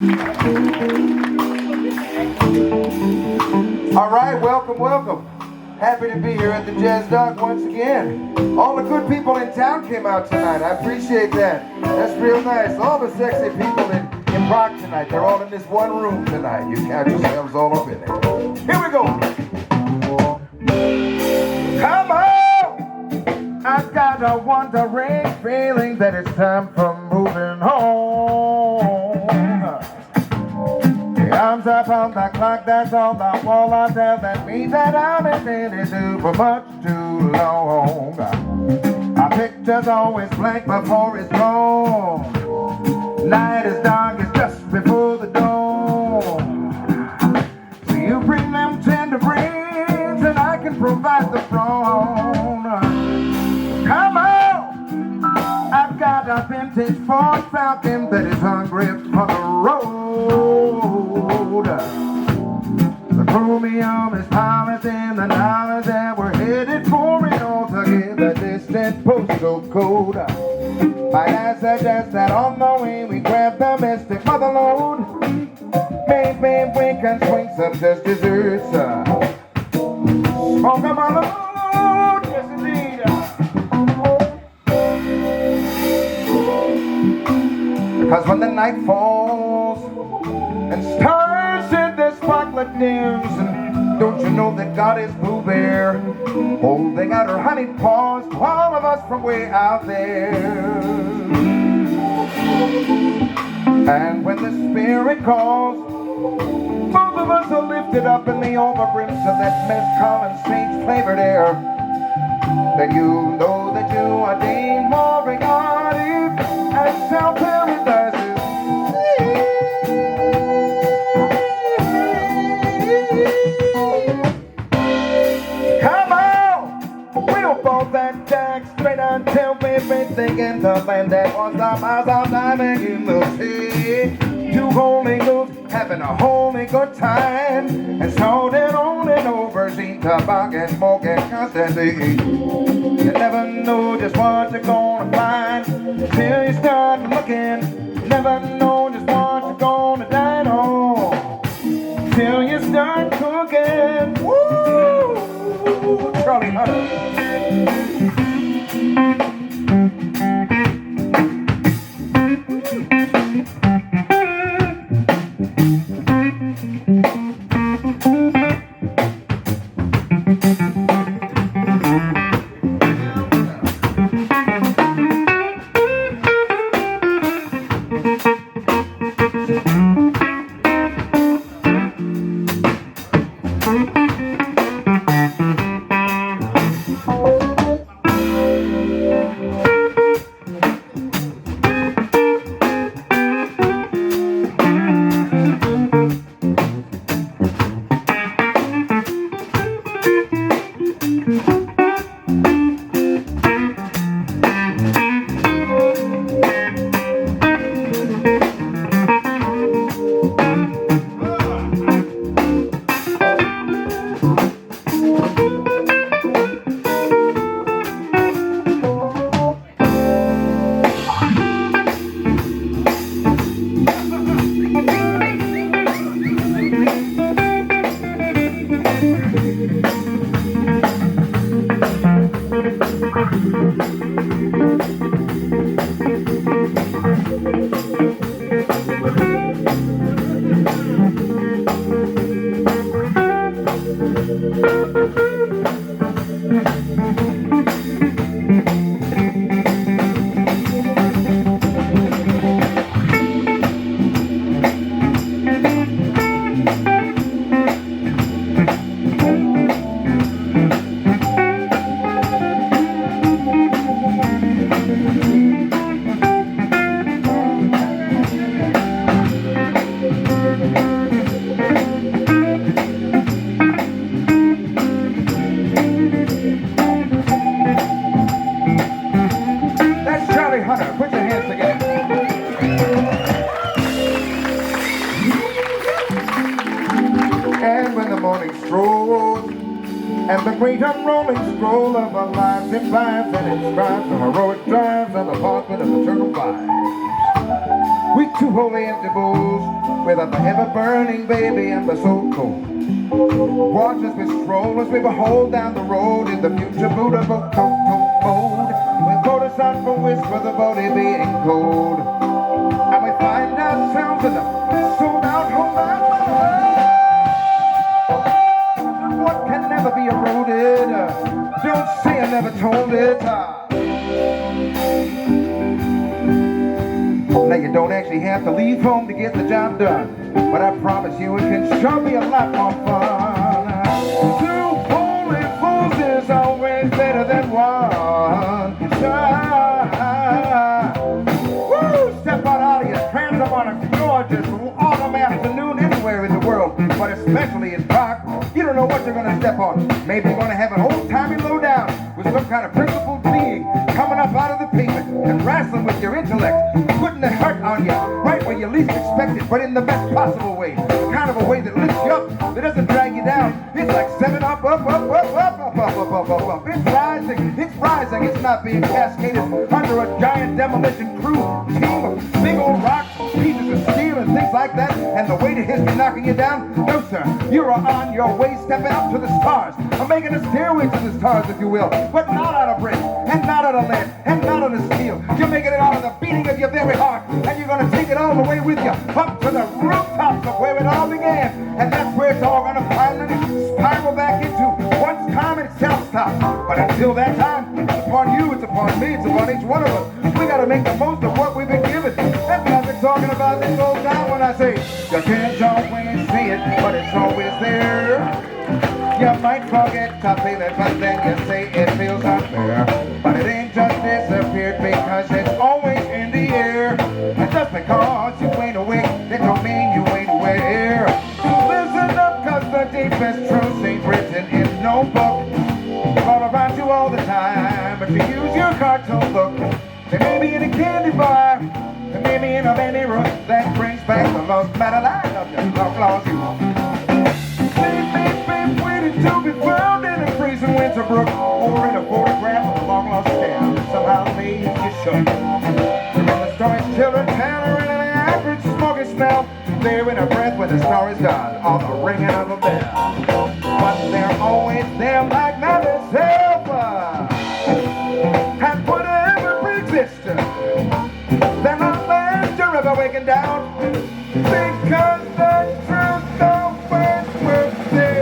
All right, welcome, welcome. Happy to be here at the Jazz Dog once again. All the good people in town came out tonight. I appreciate that. That's real nice. All the sexy people in Prague tonight, they're all in this one room tonight. You count yourselves all up in there. Here we go. Come on! I've got a wandering feeling that it's time for moving home. The arms up on the clock that's on the wall, I tell that means that I'm intended to for much too long. Our picture's always blank before it's gone. Night is dark, it's just before the dawn. So you bring them tender brains and I can provide the throne. Come on! I've got a vintage Ford Falcon that is hungry for the road. The chromium is pilot in the knowledge that we're headed for it all together. Distant postal code. My dad suggests that on the way we grab the mystic mother load. Maybe we can swing some just desserts. Smoke them on the load, yes indeed. Because when the night falls and stars in the sparklet dims, and don't you know that God is Blue Bear, holding out her honey paws to all of us from way out there. And when the Spirit calls, both of us are lifted up in the overbrims of that mezcal and sage flavored air. Then you know that you are deemed more regarded as self-paradise. Come on, we'll fall that jack straight until everything in the land that was the miles out diving in the sea. Two holy ghosts having a holy good time and starting on and over, seen tobacco and smoking constantly. You never know just what you're gonna find till you start looking. You never know just what you're gonna dine on till you start cooking. Woo! Charlie Hunter. And the great unrolling scroll of our lives implies that it strives the heroic drives of the parchment of eternal vibes. We two holy empty bowls without the ever-burning baby and the so cold. Watch as we stroll, as we behold down the road in the future Buddha mode. We'll go to San Francisco, the body being cold. And we find ourselves in the sold-out home. What can never be eroded? Don't say I never told it. Now you don't actually have to leave home to get the job done, but I promise you it can sure be a lot more fun. Two holy fools is always better than one. Woo! Step out of your trance up on a gorgeous autumn afternoon anywhere in the world, but especially in Prague. You don't know what you're going to step on. Maybe you're going to have an old-timey lowdown with some kind of principled being coming up out of the pavement and wrestling with your intellect, putting the hurt on you right where you least expect it, but in the best possible way. The kind of a way that lifts you up, that doesn't drag you down. It's like 7 up, up, up, up, up, up, up, up, up, up, up. It's rising, it's not being cascaded under a giant demolition crew team of big old rocks, pieces of steel and things like that, and the weight of history knocking you down. No, sir, you're on your way, stepping up to the stars. I'm making a stairway to the stars, if you will, but not out of brick, and not out of lead, and not out of steel. You're making it out of the beating of your very heart, and you're going to take it all the way with you, up to the rooftops of where it all began. And that's where it's all going to finally spiral back into once time itself stops. But until that time, it's upon you, it's upon me, it's upon each one of us. We got to make the most of what we've been given. That's what I've been talking about this whole time when I say, you can't always see it, but it's always there. You might forget to feel it, but then you say it feels unfair. But it ain't just disappeared because it's always in the air. And just because you ain't awake, that don't mean you ain't aware. So listen up, cause the deepest truth ain't written in no book. All around you all the time, if you use your cartoon look. They may be in a candy bar, they may be in a many room that brings back the lost battle line of your lost you. To be found in a freezing winter brook, or in a photograph of a long lost town that somehow made you shook. Remember the story's children tellering an average smoky smell, there in a breath when the star is gone, or the ringing of a bell. But they're always there like man itself, and whatever pre-exists, they're not left to ever waking down, because the truth always will stay.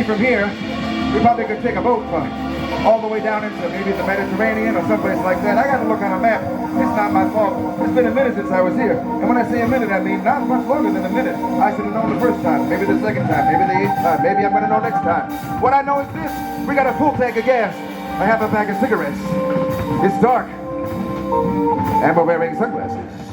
From here, we probably could take a boat from it. all the way down into maybe the Mediterranean or someplace like that. I got to look on a map. It's not my fault. It's been a minute since I was here. And when I say a minute, I mean not much longer than a minute. I should have known the first time, maybe the second time, maybe the 8th time. Maybe I'm going to know next time. What I know is this. We got a full tank of gas. I have a bag of cigarettes. It's dark. And we're wearing sunglasses.